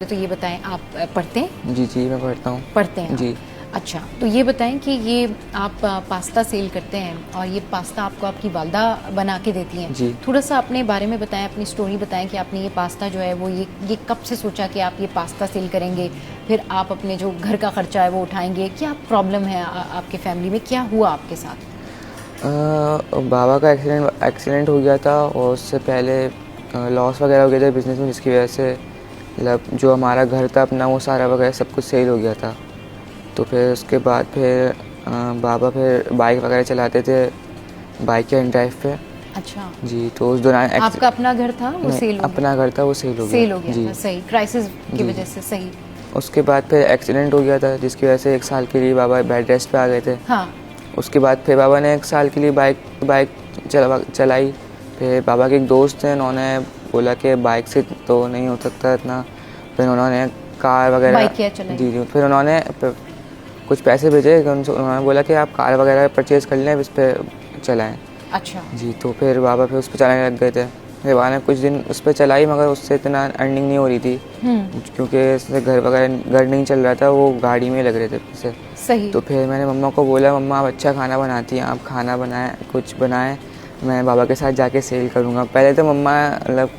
तो ये बताएं, आप पढ़ते हैं? जी जी, मैं पढ़ता हूँ। पढ़ते हैं जी। आप? अच्छा, तो ये बताएं कि ये आप पास्ता सेल करते हैं और ये पास्ता आपको आपकी वालदा बना के देती हैं। जी। थोड़ा सा अपने बारे में बताएं, अपनी स्टोरी बताएं कि आपने ये पास्ता जो है वो ये कब से सोचा कि आप ये पास्ता सेल करेंगे, फिर आप अपने जो घर का खर्चा है वो उठाएंगे, क्या प्रॉब्लम है आपके फैमिली में, क्या हुआ आपके साथ? बाबा का एक्सीडेंट हो गया था और उससे पहले लॉस वगैरह हो गया था बिज़नेस में, जिसकी वजह से मतलब जो हमारा घर था अपना वो सारा वगैरह सब कुछ सेल हो गया था। तो फिर उसके बाद फिर बाबा फिर बाइक वगैरह चलाते थे, बाइक एंड ड्राइव पे। अच्छा जी, तो उस दौरान आपका अपना घर था वो नहीं, सेल हो गया? अपना घर था वो सेल हो गया। सेल हो गया जी था, सही, क्राइसिस की जी। वजह से, सही। उसके बाद फिर एक्सीडेंट हो गया था, जिसकी वजह से 1 साल के लिए बाबा बेड रेस्ट पे आ गए थे। हाँ। उसके बाद फिर बाबा ने 1 साल के लिए बाइक चलाई। फिर बाबा के एक दोस्त हैं, उन्होंने बोला कि बाइक से तो नहीं हो सकता इतना। फिर उन्होंने कार वगैरह बाइक क्या चलाई? जी जी। फिर उन्होंने कुछ पैसे भेजे, उन्होंने बोला कि आप कार वगैरह परचेज़ कर लें, इस पर चलाएँ। अच्छा जी, तो फिर बाबा फिर उस पर चलाने लग गए थे। फिर बाबा ने कुछ दिन उस पर चलाई, मगर उससे इतना अर्निंग नहीं हो रही थी, क्योंकि इससे घर नहीं चल रहा था, वो गाड़ी में लग रहे थे पैसे। सही। तो फिर मैंने मम्मा को बोला, मम्मा आप अच्छा खाना बनाती हैं, आप खाना बनाएं, कुछ बनाएं, मैं बाबा के साथ जाके सेल करूँगा। पहले तो मम्मा मतलब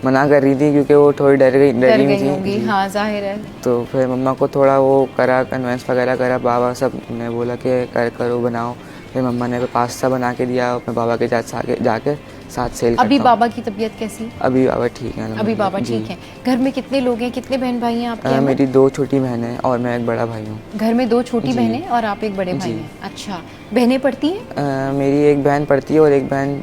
मना कर रही थी, क्योंकि वो थोड़ी डरी हुई थी। होंगी, हाँ जाहिर है। तो फिर मम्मा को थोड़ा वो करा, कन्वेंस वगैरह करा, बाबा सब ने बोला कि करो बनाओ। फिर मम्मा ने पास्ता बना के दिया, मैं बाबा के साथ जाके साथ सेल करता हूँ। अभी बाबा की तबीयत कैसी? अभी बाबा ठीक है। अभी बाबा ठीक हैं। घर में कितने लोग हैं, कितने बहन भाई हैं आपके? मेरी 2 छोटी बहनें हैं और मैं एक बड़ा भाई हूँ। घर में 2 छोटी बहनें और आप एक बड़े भाई हैं। अच्छा, बहनें पढ़ती हैं? मेरी एक बहन पढ़ती है और एक बहन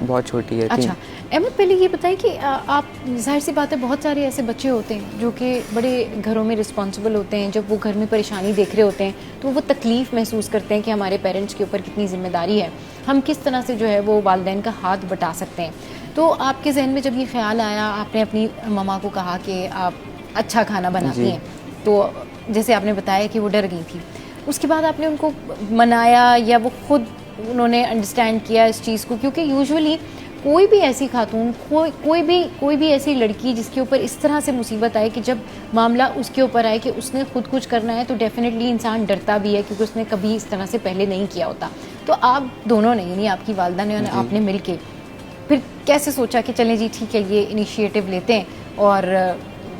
बहुत छोटी है। अच्छा अहमद, पहले ये बताइए कि आप, जाहिर सी बात है बहुत सारे ऐसे बच्चे होते हैं जो कि बड़े घरों में रिस्पॉन्सिबल होते हैं, जब वो घर में परेशानी देख रहे होते हैं तो वो तकलीफ़ महसूस करते हैं कि हमारे पेरेंट्स के ऊपर कितनी ज़िम्मेदारी है, हम किस तरह से जो है वो वालिदैन का हाथ बटा सकते हैं। तो आपके जहन में जब ये ख्याल आया, आपने अपनी मम्मा को कहा कि आप अच्छा खाना बनाती हैं, तो जैसे आपने बताया कि वो डर गई थी, उसके बाद आपने उनको मनाया या वो खुद उन्होंने अंडरस्टैंड किया इस चीज़ को? क्योंकि यूजुअली कोई भी ऐसी खातून, कोई भी ऐसी लड़की जिसके ऊपर इस तरह से मुसीबत आए कि जब मामला उसके ऊपर आए कि उसने खुद कुछ करना है, तो डेफिनेटली इंसान डरता भी है, क्योंकि उसने कभी इस तरह से पहले नहीं किया होता। तो आप दोनों ने, यानी आपकी वालदा ने और आपने मिल के फिर कैसे सोचा कि चलें जी ठीक है, ये इनिशिएटिव लेते हैं और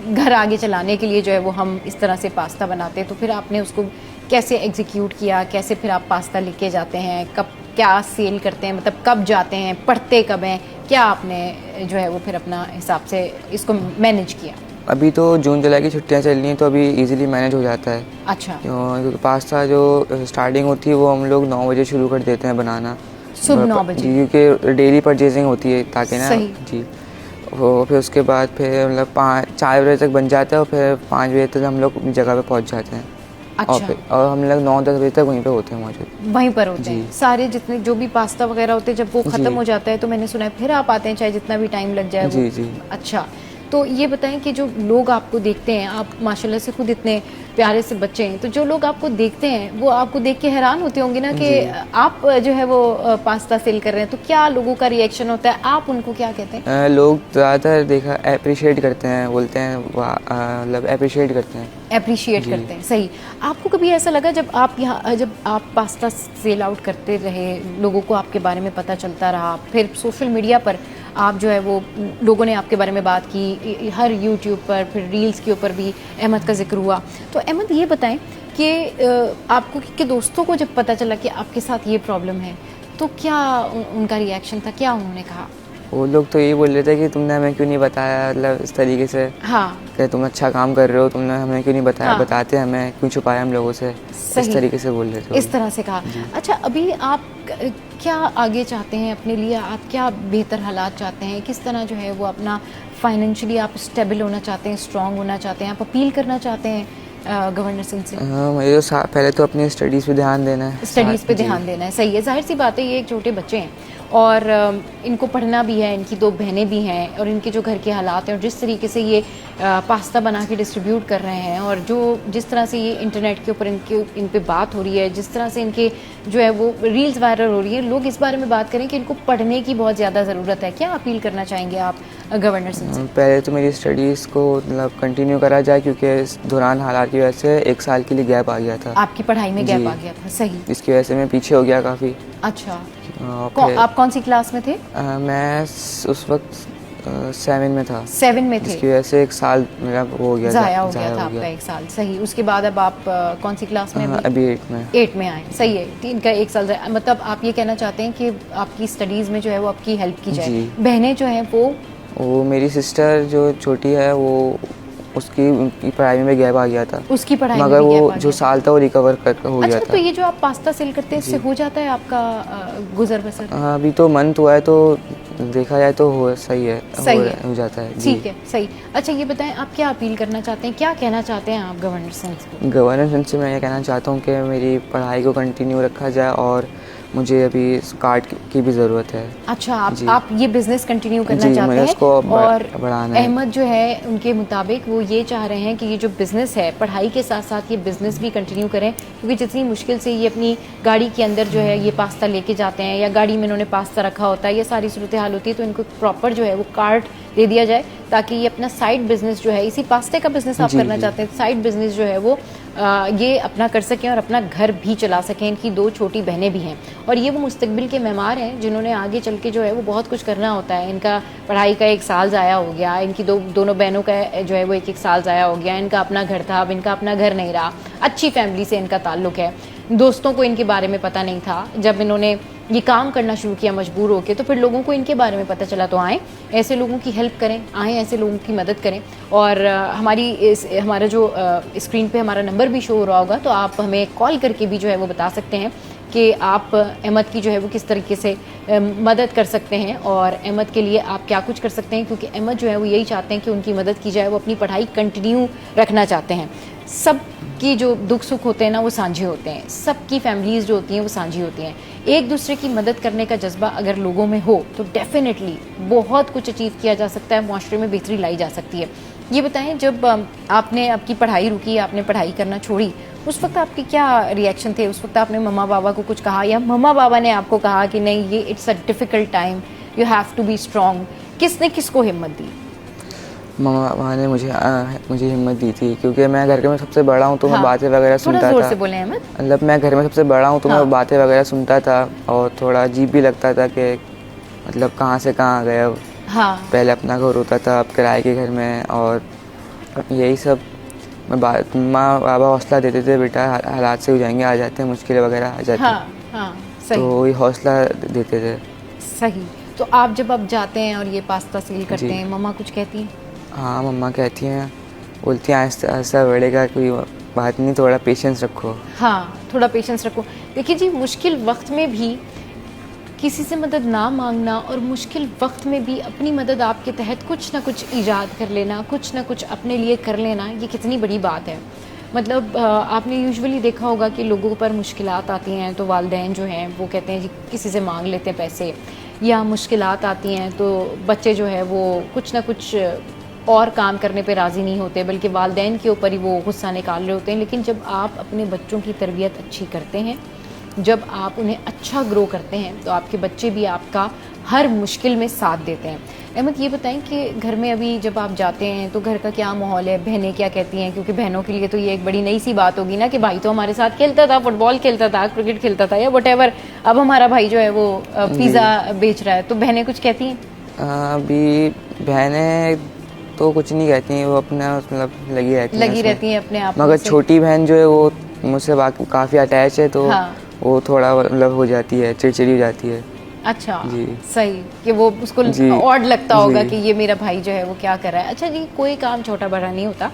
घर आगे चलाने के लिए जो है वो हम इस तरह से पास्ता बनाते हैं? तो फिर आपने उसको कैसे एग्जीक्यूट किया, कैसे फिर आप पास्ता लेके जाते हैं, कब क्या सेल करते हैं, मतलब कब जाते हैं, पढ़ते कब हैं, क्या आपने जो है वो फिर अपना हिसाब से इसको मैनेज किया? अभी तो जून जुलाई की छुट्टियां चल रही हैं, तो अभी इजीली मैनेज हो जाता है। अच्छा, क्योंकि पास्ता जो स्टार्टिंग होती है वो हम लोग 9 बजे शुरू कर देते हैं बनाना, सुबह 9 बजे? क्योंकि डेली परचेजिंग होती है, ताकि ना सही। जी। वो फिर उसके बाद फिर मतलब 4 बजे तक बन जाता है और फिर 5 बजे तक हम लोग जगह पे पहुंच जाते हैं। अच्छा। और हम लोग 9-10 बजे तक वहीं पे होते हैं मौजूद। वहीं पर होते हैं सारे, जितने जो भी पास्ता वगैरह होते हैं, जब वो खत्म हो जाता है तो मैंने सुना है फिर आप आते हैं, चाहे जितना भी टाइम लग जाए। जी जी। अच्छा, तो ये बताएं कि जो लोग आपको देखते हैं, आप माशाल्लाह से खुद इतने प्यारे से बच्चे हैं, तो जो लोग आपको देखते हैं वो आपको देख के हैरान होते होंगे ना कि आप जो है वो पास्ता सेल कर रहे हैं, तो क्या लोगों का रिएक्शन होता है, आप उनको क्या कहते हैं? लोग ज़्यादातर देखा अप्रिशिएट करते हैं, बोलते हैं मतलब अप्रिशिएट करते हैं। अप्रिशिएट करते हैं, सही। आपको कभी ऐसा लगा जब आप पास्ता सेल आउट करते रहे, लोगों को आपके बारे में पता चलता रहा, फिर सोशल मीडिया पर आप जो है वो लोगों ने आपके बारे में बात की, हर यूट्यूब पर, फिर रील्स के ऊपर भी अहमद का जिक्र हुआ, तो अहमद ये बताएं कि आपको के दोस्तों को जब पता चला कि आपके साथ ये प्रॉब्लम है, तो क्या उनका रिएक्शन था, क्या उन्होंने कहा? वो लोग तो यही बोल रहे थे कि तुमने हमें क्यों नहीं बताया, मतलब इस तरीके से। हाँ, कि तुम अच्छा काम कर रहे हो, तुमने हमें क्यों नहीं बताया, हाँ। बताते हमें क्यों छुपाया हम लोगों से, इस तरीके से बोल रहे थे। इस तरह से कहा। अच्छा, अभी आप क्या आगे चाहते हैं अपने लिए, आप क्या बेहतर हालात चाहते हैं, किस तरह जो है वो अपना फाइनेंशियली आप स्टेबल होना चाहते हैं, स्ट्रॉन्ग होना चाहते हैं, आप अपील करना चाहते हैं गवर्नर सिंह से? मुझे पहले तो अपनी स्टडीज़ पे ध्यान देना है। स्टडीज़ पे ध्यान देना है, सही है। जाहिर सी बात है, ये एक छोटे बच्चे हैं और इनको पढ़ना भी है, इनकी 2 बहनें भी हैं, और इनके जो घर के हालात हैं और जिस तरीके से ये पास्ता बना के डिस्ट्रीब्यूट कर रहे हैं, और जिस तरह से ये इंटरनेट के ऊपर इन पे बात हो रही है, जिस तरह से इनके जो है वो रील्स वायरल हो रही है, लोग इस बारे में बात करें कि इनको पढ़ने की बहुत ज़्यादा ज़रूरत है। क्या अपील करना चाहेंगे आप गवर्नर सिंह से? पहले तो मेरी स्टडीज़ को मतलब कंटिन्यू करा जाए, क्योंकि इस दौरान हालात की वजह से 1 साल के लिए गैप आ गया था। आपकी पढ़ाई में गैप जी। आ गया था, सही। जिसकी वजह से मैं पीछे हो गया काफ़ी। अच्छा, फिर आप कौन सी क्लास में थे? मैं उस वक्त 7 में था, 7 में थे। जिसकी वजह से 1 साल मेरा वो हो गया, ज़ाया हो गया था आपका 1 साल, सही। उसके बाद अब आप कौन सी क्लास में? अभी 8 में। 8 में आए, सही है। 3 का 1 साल ज़ाया, मतलब आप ये कहना चाहते हैं कि आपकी स्टडीज़ में जो है वो आपकी हेल्प की जाए। जी। बहनें जो हैं वो मेरी सिस्टर जो छोटी है, वो उनकी पढ़ाई में गैप आ गया था, उसकी पढ़ाई में मगर भी वो गैप आ जो गया था। साल था वो रिकवर हो गया अच्छा, था। तो ये जो आप पास्ता सेल करते हैं इससे हो जाता है आपका गुजर बसर? अभी तो मंथ हुआ है, तो देखा जाए तो सही है, सही है। हो जाता है। जी। ठीक है, सही। अच्छा, ये बताएं आप क्या अपील करना चाहते हैं, क्या कहना चाहते हैं आप गवर्नर सिंह को? गवर्नर सिंह से मैं ये कहना चाहता हूँ कि मेरी पढ़ाई को कंटिन्यू रखा जाए, और मुझे अभी इस कार्ड की भी ज़रूरत है। अच्छा, आप ये बिजनेस कंटिन्यू करना जी, चाहते मैं हैं, उसको और बढ़ाना है। अहमद जो है उनके मुताबिक वो ये चाह रहे हैं कि ये जो बिज़नेस है, पढ़ाई के साथ साथ ये बिज़नेस भी कंटिन्यू करें, क्योंकि जितनी मुश्किल से ये अपनी गाड़ी के अंदर जो है ये पास्ता लेके जाते हैं, या गाड़ी में इन्होंने पास्ता रखा होता है, ये सारी सूरत हाल होती है, तो इनको प्रॉपर जो है वो कार्ड दे दिया जाए, ताकि ये अपना साइड बिजनेस जो है, इसी पास्ते का बिजनेस आप करना चाहते हैं, साइड बिजनेस जो है वो ये अपना कर सकें और अपना घर भी चला सकें। इनकी 2 छोटी बहनें भी हैं, और ये वो मुस्तकबिल के मेहमान हैं जिन्होंने आगे चल के जो है वो बहुत कुछ करना होता है। इनका पढ़ाई का 1 साल ज़ाया हो गया, इनकी दोनों बहनों का जो है वो 1-1 साल ज़ाया हो गया, इनका अपना घर था, अब इनका अपना घर नहीं रहा। अच्छी फैमिली से इनका ताल्लुक़ है, दोस्तों को इनके बारे में पता नहीं था, जब इन्होंने ये काम करना शुरू किया मजबूर होकर, तो फिर लोगों को इनके बारे में पता चला, तो आएँ ऐसे लोगों की हेल्प करें, आएँ ऐसे लोगों की मदद करें। और हमारा जो स्क्रीन पे हमारा नंबर भी शो हो रहा होगा, तो आप हमें कॉल करके भी जो है वो बता सकते हैं कि आप अहमद की जो है वो किस तरीके से मदद कर सकते हैं, और अहमद के लिए आप क्या कुछ कर सकते हैं, क्योंकि अहमद जो है वो यही चाहते हैं कि उनकी मदद की जाए, वो अपनी पढ़ाई कंटिन्यू रखना चाहते हैं। सब की जो दुख सुख होते हैं ना वो साझे होते हैं, सबकी फैमिलीज़ जो होती हैं वो साझी होती हैं। एक दूसरे की मदद करने का जज्बा अगर लोगों में हो तो डेफिनेटली बहुत कुछ अचीव किया जा सकता है, माशरे में बेहतरी लाई जा सकती है। ये बताएं, जब आपने आपकी पढ़ाई रुकी, आपने पढ़ाई करना छोड़ी, उस वक्त आपके क्या रिएक्शन थे? उस वक्त आपने मम्मा पापा को कुछ कहा, या मम्मा पापा ने आपको कहा कि नहीं ये it's a difficult time, you have to be strong? किसने किसको हिम्मत दी? मम्मा ने मुझे हिम्मत दी थी, क्योंकि मैं घर में सबसे बड़ा हूँ, तो मैं बातें वगैरह सुनता था। थोड़ा जोर से बोलें अहमद। मतलब मैं घर में सबसे बड़ा हूँ, तो मैं बातें वगैरह सुनता था, और थोड़ा अजीब भी लगता था कि मतलब कहाँ से कहाँ आ गए अब। पहले अपना घर होता था, अब किराए के घर में, और यही सब मम्मा पापा हौसला देते थे, बेटा हालात से हो जाएंगे, आ जाते हैं, मुश्किलें वगैरह आ जाती हैं, सही। तो ये हौसला देते थे। सही। तो आप जब अब जाते हैं और ये पास्ता सेल करते हैं, मम्मा कुछ कहती हैं? हाँ, मम्मा कहती हैं, बोलती हैं आहिस्ता आहिस्ता बढ़ेगा, कोई बात नहीं, थोड़ा पेशेंस रखो। हाँ, थोड़ा पेशेंस रखो। देखिए जी, मुश्किल वक्त में भी किसी से मदद ना मांगना, और मुश्किल वक्त में भी अपनी मदद आपके तहत कुछ ना कुछ ईजाद कर लेना, कुछ ना कुछ अपने लिए कर लेना, ये कितनी बड़ी बात है। मतलब आपने यूजुअली देखा होगा कि लोगों पर मुश्किलात आती हैं तो वालिदैन जो हैं वो कहते हैं जी किसी से मांग लेते हैं पैसे, या मुश्किलात आती हैं तो बच्चे जो है वो कुछ ना कुछ और काम करने पे राज़ी नहीं होते, बल्कि वालिदैन के ऊपर ही वो गुस्सा निकाल रहे होते हैं। लेकिन जब आप अपने बच्चों की तरबियत अच्छी करते हैं, जब आप उन्हें अच्छा ग्रो करते हैं, तो आपके बच्चे भी आपका हर मुश्किल में साथ देते हैं। अहमद, ये बताएं कि घर में अभी जब आप जाते हैं तो घर का क्या माहौल है, बहनें क्या कहती हैं? क्योंकि बहनों के लिए तो ये एक बड़ी नई सी बात होगी ना कि भाई तो हमारे साथ खेलता था, फुटबॉल खेलता था, क्रिकेट खेलता था, या वटेवर, अब हमारा भाई जो है वो पिज़्ज़ा बेच रहा है, तो बहनें कुछ कहती हैं? अभी बहनें तो कुछ नहीं कहती हैं, वो अपना मतलब लगी रहती हैं अपने आप। मगर छोटी बहन जो है वो मुझसे काफ़ी अटैच है, तो वो थोड़ा मतलब हो जाती है, चिड़चिड़ी हो जाती है। अच्छा जी, सही, कि वो उसको ऑड लगता होगा कि ये मेरा भाई जो है वो क्या कर रहा है। अच्छा जी, कोई काम छोटा बड़ा नहीं होता,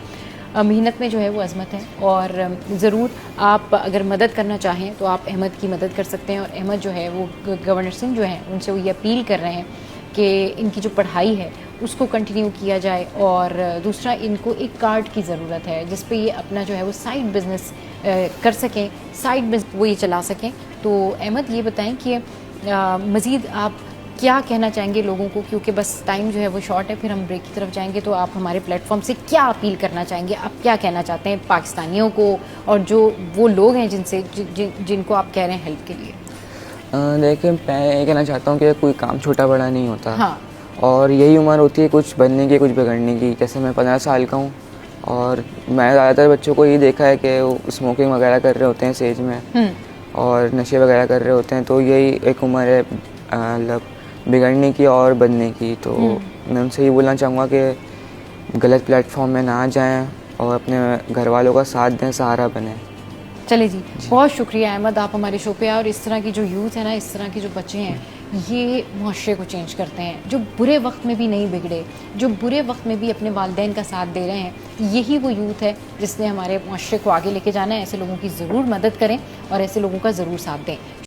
मेहनत में जो है वो अजमत है, और ज़रूर आप अगर मदद करना चाहें तो आप अहमद की मदद कर सकते हैं। और अहमद जो है वो गवर्नर सिंह जो हैं उनसे वो ये अपील कर रहे हैं कि इनकी जो पढ़ाई है उसको कंटिन्यू किया जाए, और दूसरा इनको एक कार्ड की ज़रूरत है जिस पे ये अपना जो है वो साइड बिज़नेस कर सकें, साइड बिज़नेस वो ये चला सकें। तो अहमद, ये बताएं कि मज़ीद आप क्या कहना चाहेंगे लोगों को, क्योंकि बस टाइम जो है वो शॉर्ट है, फिर हम ब्रेक की तरफ जाएंगे, तो आप हमारे प्लेटफॉर्म से क्या अपील करना चाहेंगे? आप क्या कहना चाहते हैं पाकिस्तानियों को, और जो वो लोग हैं जिनको आप कह रहे हैं हेल्प के लिए? देखिए, मैं ये कहना चाहता हूँ कि कोई काम छोटा बड़ा नहीं होता। और यही उम्र होती है कुछ बनने की, कुछ बिगड़ने की। जैसे मैं 15 साल का हूँ और मैं ज़्यादातर बच्चों को ये देखा है कि वो स्मोकिंग वगैरह कर रहे होते हैं इस एज में और नशे वगैरह कर रहे होते हैं। तो यही एक उम्र है मतलब बिगड़ने की और बनने की। तो मैं उनसे ये बोलना चाहूँगा कि गलत प्लेटफॉर्म में ना जाएं और अपने घर वालों का साथ दें, सहारा बने। चले जी, बहुत शुक्रिया अहमद, आप हमारे शो पे आए। और इस तरह की जो यूथ है ना, इस तरह के जो बच्चे हैं, ये मुआशरे को चेंज करते हैं। जो बुरे वक्त में भी नहीं बिगड़े, जो बुरे वक्त में भी अपने वालिदैन का साथ दे रहे हैं, यही वो यूथ है जिसने हमारे मुआशरे को आगे लेके जाना है। ऐसे लोगों की ज़रूर मदद करें और ऐसे लोगों का ज़रूर साथ दें।